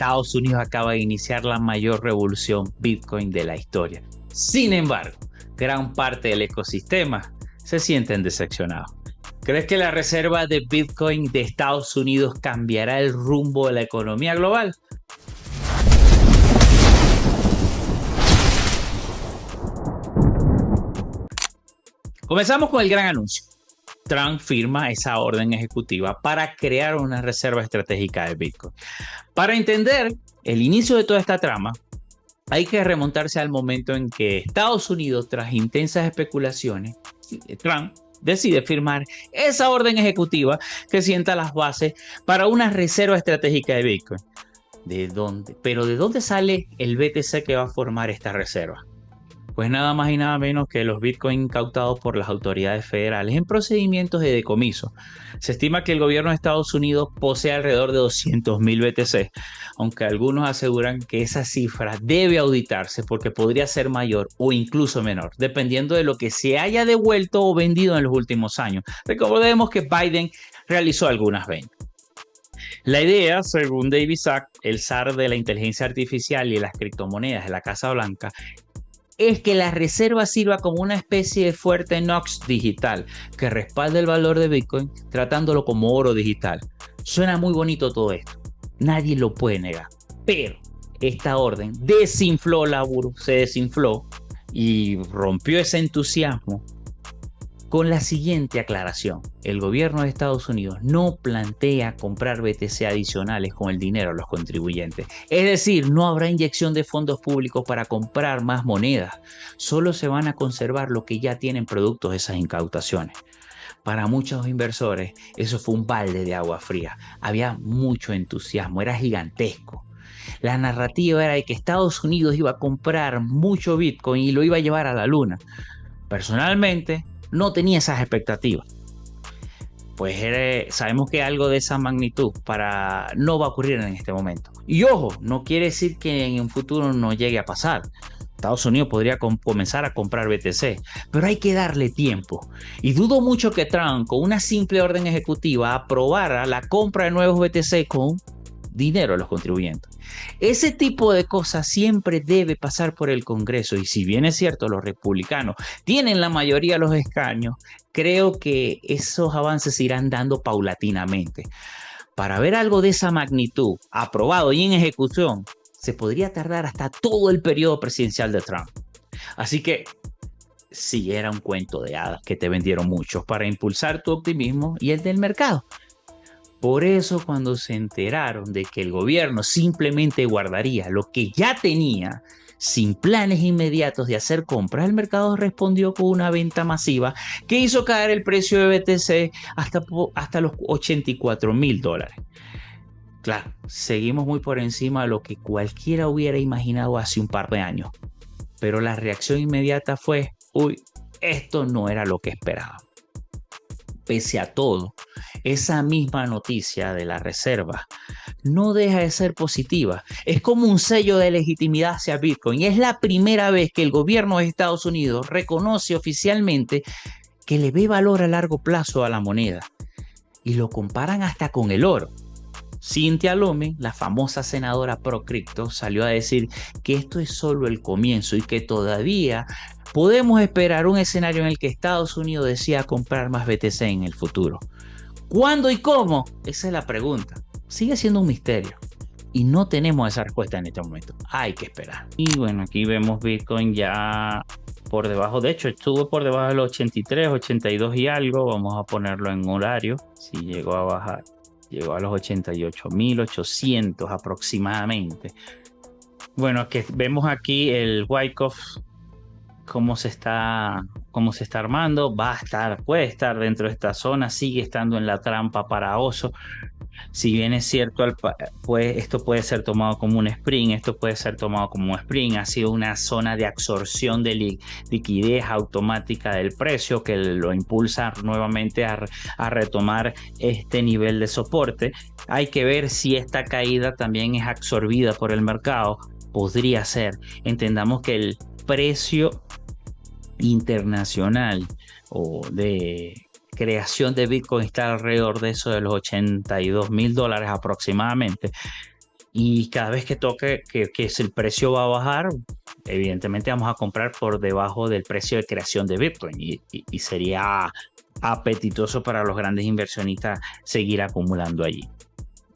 Estados Unidos acaba de iniciar la mayor revolución Bitcoin de la historia. Sin embargo, gran parte del ecosistema se sienten decepcionados. ¿Crees que la reserva de Bitcoin de Estados Unidos cambiará el rumbo de la economía global? Comenzamos con el gran anuncio. Trump firma esa orden ejecutiva para crear una reserva estratégica de Bitcoin. Para entender el inicio de toda esta trama, hay que remontarse al momento en que Estados Unidos, tras intensas especulaciones, Trump decide firmar esa orden ejecutiva que sienta las bases para una reserva estratégica de Bitcoin. ¿De dónde? Pero ¿de dónde sale el BTC que va a formar esta reserva? Pues nada más y nada menos que los Bitcoin incautados por las autoridades federales en procedimientos de decomiso. Se estima que el gobierno de Estados Unidos posee alrededor de 200.000 BTC, aunque algunos aseguran que esa cifra debe auditarse porque podría ser mayor o incluso menor, dependiendo de lo que se haya devuelto o vendido en los últimos años. Recordemos que Biden realizó algunas ventas. La idea, según David Sacks, el zar de la inteligencia artificial y las criptomonedas de la Casa Blanca, es que la reserva sirva como una especie de fuerte Knox digital que respalde el valor de Bitcoin tratándolo como oro digital. Suena muy bonito todo esto, nadie lo puede negar, pero esta orden desinfló la burbuja, se desinfló y rompió ese entusiasmo con la siguiente aclaración. El gobierno de Estados Unidos no plantea comprar BTC adicionales con el dinero de los contribuyentes. Es decir, no habrá inyección de fondos públicos para comprar más monedas. Solo se van a conservar lo que ya tienen productos de esas incautaciones. Para muchos inversores, eso fue un balde de agua fría. Había mucho entusiasmo, era gigantesco. La narrativa era de que Estados Unidos iba a comprar mucho Bitcoin y lo iba a llevar a la luna. Personalmente, no tenía esas expectativas. Pues sabemos que algo de esa magnitud no va a ocurrir en este momento. Y ojo, no quiere decir que en un futuro no llegue a pasar. Estados Unidos podría comenzar a comprar BTC, pero hay que darle tiempo. Y dudo mucho que Trump, con una simple orden ejecutiva, aprobara la compra de nuevos BTC con dinero de los contribuyentes. Ese tipo de cosas siempre debe pasar por el Congreso, y si bien es cierto, los republicanos tienen la mayoría de los escaños, creo que esos avances se irán dando paulatinamente. Para ver algo de esa magnitud aprobado y en ejecución, se podría tardar hasta todo el periodo presidencial de Trump. Así que sí, era un cuento de hadas que te vendieron muchos para impulsar tu optimismo y el del mercado. Por eso, cuando se enteraron de que el gobierno simplemente guardaría lo que ya tenía, sin planes inmediatos de hacer compras, el mercado respondió con una venta masiva que hizo caer el precio de BTC hasta los $84.000. Claro, seguimos muy por encima de lo que cualquiera hubiera imaginado hace un par de años. Pero la reacción inmediata fue, uy, esto no era lo que esperaba. Pese a todo, esa misma noticia de la reserva no deja de ser positiva. Es como un sello de legitimidad hacia Bitcoin. Y es la primera vez que el gobierno de Estados Unidos reconoce oficialmente que le ve valor a largo plazo a la moneda. Y lo comparan hasta con el oro. Cynthia Lummis, la famosa senadora pro cripto, salió a decir que esto es solo el comienzo y que todavía podemos esperar un escenario en el que Estados Unidos decida comprar más BTC en el futuro. ¿Cuándo y cómo? Esa es la pregunta. Sigue siendo un misterio y no tenemos esa respuesta en este momento. Hay que esperar. Y bueno, aquí vemos Bitcoin ya por debajo. De hecho, estuvo por debajo de los 83, 82 y algo. Vamos a ponerlo en horario. Si llegó a bajar. Llegó a los 88.800 aproximadamente. Bueno, que vemos aquí el Wyckoff, cómo se está armando. Puede estar dentro de esta zona, sigue estando en la trampa para oso. Si bien es cierto, esto puede ser tomado como un spring, ha sido una zona de absorción de liquidez automática del precio que lo impulsa nuevamente a retomar este nivel de soporte. Hay que ver si esta caída también es absorbida por el mercado. Podría ser. Entendamos que el precio internacional o de creación de Bitcoin está alrededor de eso de los $82.000 aproximadamente, y cada vez que toque que si el precio va a bajar, evidentemente vamos a comprar por debajo del precio de creación de Bitcoin y sería apetitoso para los grandes inversionistas seguir acumulando allí.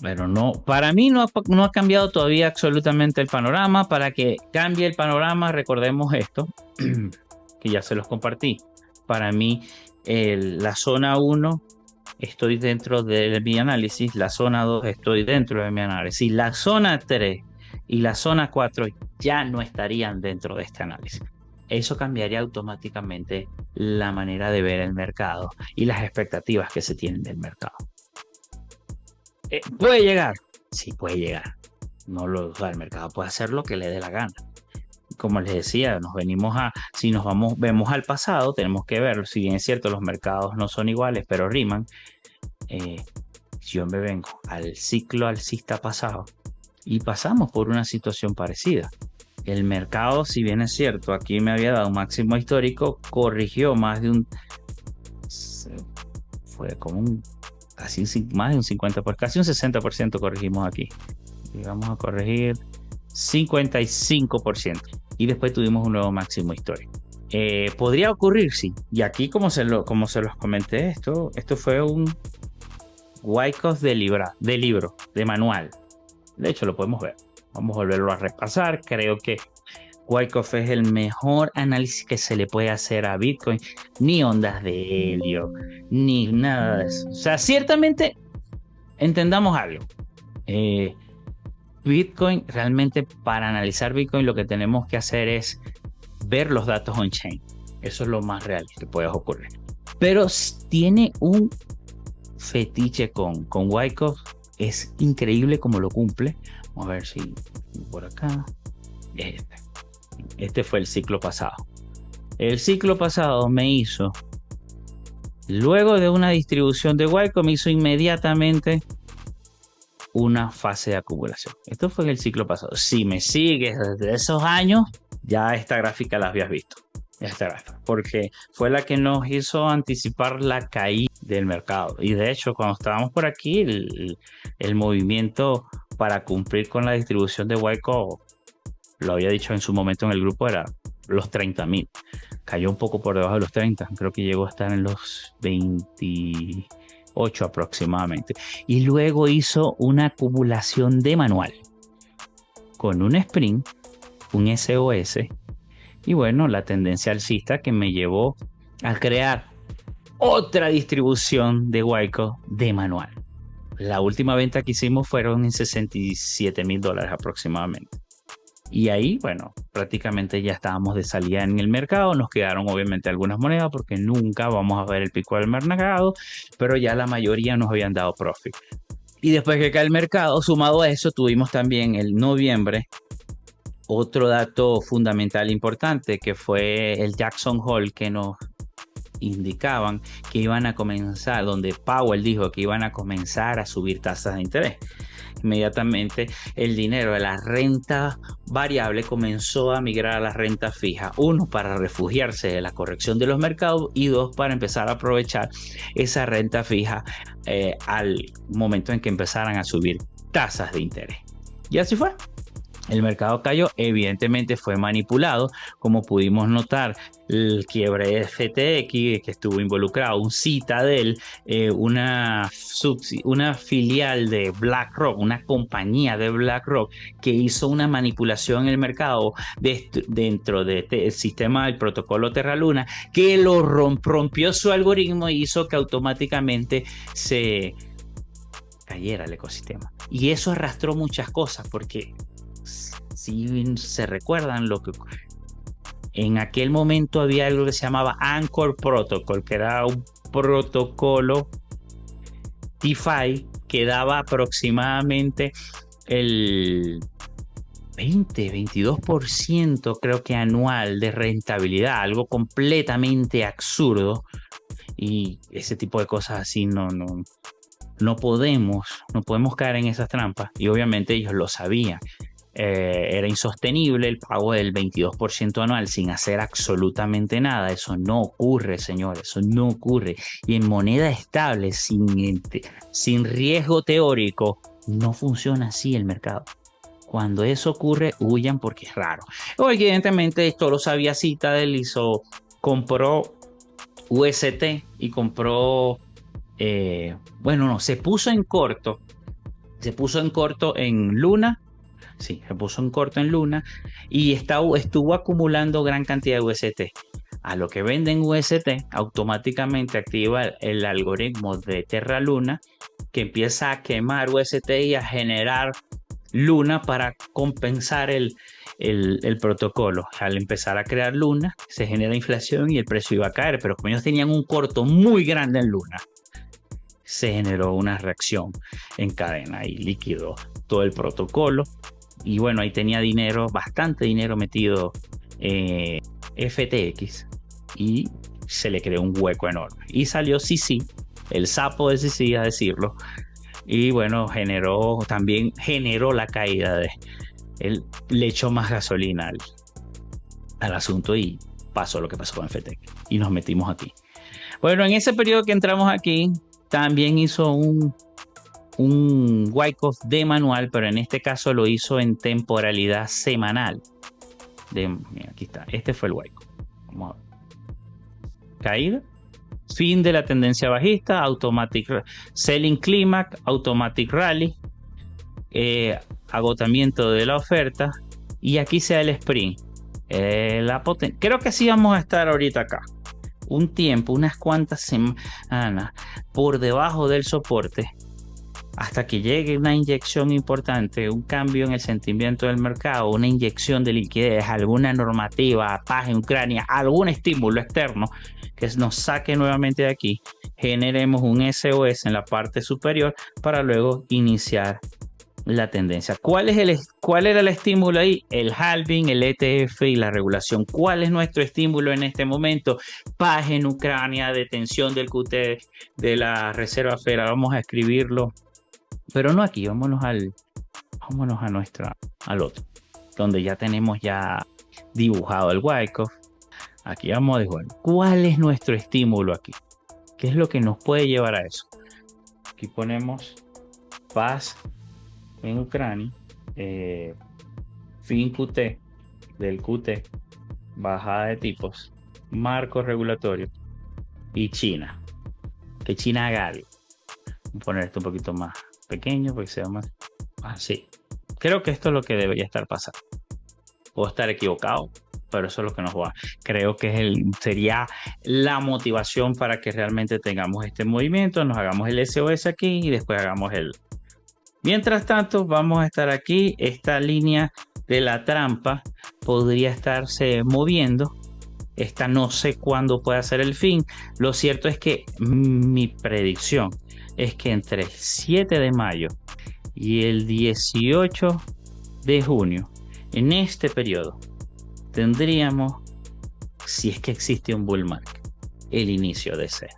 Pero no, para mí no ha cambiado todavía absolutamente el panorama. Para que cambie el panorama, recordemos esto, que ya se los compartí. Para mí, la zona 1 estoy dentro de mi análisis, la zona 2 estoy dentro de mi análisis, la zona 3 y la zona 4 ya no estarían dentro de este análisis. Eso cambiaría automáticamente la manera de ver el mercado y las expectativas que se tienen del mercado. ¿Puede llegar? Sí, puede llegar. O sea, el mercado puede hacer lo que le dé la gana. Como les decía, si vemos al pasado, tenemos que verlo. Si bien es cierto, los mercados no son iguales, pero riman. Yo me vengo al ciclo alcista pasado y pasamos por una situación parecida. El mercado, si bien es cierto, aquí me había dado un máximo histórico, corrigió más de un 50%, pues casi un 60% corrigimos aquí. Y vamos a corregir 55%. Y después tuvimos un nuevo máximo histórico. Podría ocurrir, sí. Y aquí, como se los comenté, esto fue un Wyckoff de manual. De hecho, lo podemos ver. Vamos a volverlo a repasar. Creo que Wyckoff es el mejor análisis que se le puede hacer a Bitcoin. Ni ondas de helio, ni nada de eso. O sea, ciertamente, entendamos algo. Bitcoin, realmente para analizar Bitcoin lo que tenemos que hacer es ver los datos on-chain. Eso es lo más real que puede ocurrir. Pero tiene un fetiche con Wyckoff. Es increíble cómo lo cumple. Vamos a ver si por acá. Este fue el ciclo pasado. El ciclo pasado me hizo, luego de una distribución de Wyckoff, me hizo inmediatamente una fase de acumulación. Esto fue en el ciclo pasado. Si me sigues desde esos años, ya esta gráfica la habías visto. Esta gráfica, porque fue la que nos hizo anticipar la caída del mercado. Y de hecho, cuando estábamos por aquí, el movimiento para cumplir con la distribución de Wyckoff, lo había dicho en su momento en el grupo, era los 30.000. Cayó un poco por debajo de los 30. Creo que llegó a estar en los 28 aproximadamente. Y luego hizo una acumulación de manual con un sprint, un SOS. Y bueno, la tendencia alcista que me llevó a crear otra distribución de Wyckoff de manual. La última venta que hicimos fueron en $67,000 aproximadamente. Y ahí, bueno, prácticamente ya estábamos de salida en el mercado. Nos quedaron obviamente algunas monedas porque nunca vamos a ver el pico del mercado, pero ya la mayoría nos habían dado profit. Y después que cae el mercado, sumado a eso, tuvimos también el noviembre otro dato fundamental importante, que fue el Jackson Hole, que nos indicaban que iban a comenzar, donde Powell dijo que iban a comenzar a subir tasas de interés. Inmediatamente el dinero de la renta variable comenzó a migrar a la renta fija. Uno, para refugiarse de la corrección de los mercados, y dos, para empezar a aprovechar esa renta fija al momento en que empezaran a subir tasas de interés. Y así fue. El mercado cayó, evidentemente fue manipulado, como pudimos notar, el quiebre de FTX que estuvo involucrado, un Citadel, una filial de BlackRock, una compañía de BlackRock que hizo una manipulación en el mercado dentro del sistema del protocolo Terra Luna, que lo rompió su algoritmo y hizo que automáticamente se cayera el ecosistema. Y eso arrastró muchas cosas, porque si se recuerdan, en aquel momento había algo que se llamaba Anchor Protocol, que era un protocolo DeFi que daba aproximadamente el 22% creo que anual de rentabilidad, algo completamente absurdo. Y ese tipo de cosas así no podemos caer en esas trampas, y obviamente ellos lo sabían. Era insostenible el pago del 22% anual sin hacer absolutamente nada. Eso no ocurre, señores, eso no ocurre. Y en moneda estable, sin riesgo teórico, no funciona así el mercado. Cuando eso ocurre, huyan porque es raro. Evidentemente, esto lo sabía Citadel, compró UST y compró, bueno, no, se puso en corto en Luna. Sí, se puso en corto en Luna y estuvo acumulando gran cantidad de UST. A lo que venden UST, automáticamente activa el algoritmo de Terra Luna, que empieza a quemar UST y a generar Luna para compensar el protocolo. Al empezar a crear Luna, se genera inflación y el precio iba a caer, pero como ellos tenían un corto muy grande en Luna, se generó una reacción en cadena y liquidó todo el protocolo. Y bueno, ahí tenía dinero, bastante dinero metido FTX, y se le creó un hueco enorme. Y salió CZ, el sapo de CZ, a decirlo. Y bueno, también generó la caída le echó más gasolina al asunto y pasó lo que pasó con FTX. Y nos metimos aquí. Bueno, en ese periodo que entramos aquí, también hizo un Wyckoff de manual, pero en este caso lo hizo en temporalidad semanal. Mira, aquí está. Este fue el Wyckoff. Vamos a ver. Caída. Fin de la tendencia bajista, automatic selling climax, automatic rally, agotamiento de la oferta, y aquí se da el sprint. Creo que así vamos a estar ahorita acá. Un tiempo, unas cuantas semanas por debajo del soporte, hasta que llegue una inyección importante, un cambio en el sentimiento del mercado, una inyección de liquidez, alguna normativa, paz en Ucrania, algún estímulo externo que nos saque nuevamente de aquí, generemos un SOS en la parte superior para luego iniciar la tendencia. ¿Cuál era el estímulo ahí? El halving, el ETF y la regulación. ¿Cuál es nuestro estímulo en este momento? Paz en Ucrania, detención del QT de la Reserva Federal. Vamos a escribirlo, pero no aquí, vámonos al otro, donde ya tenemos dibujado el Wyckoff. Aquí vamos a dejar cuál es nuestro estímulo aquí, qué es lo que nos puede llevar a eso. Aquí ponemos paz en Ucrania, fin QT del QT, bajada de tipos, marco regulatorio y China, que China haga algo. Voy a poner esto un poquito más pequeño porque sea más así. Creo que esto es lo que debería estar pasando. Puedo estar equivocado, pero eso es lo que nos va. Creo que sería la motivación para que realmente tengamos este movimiento, nos hagamos el SOS aquí y después hagamos Mientras tanto, vamos a estar aquí. Esta línea de la trampa podría estarse moviendo. Esta no sé cuándo puede ser el fin. Lo cierto es que mi predicción es que entre el 7 de mayo y el 18 de junio, en este periodo, tendríamos, si es que existe un bull market, el inicio de ese.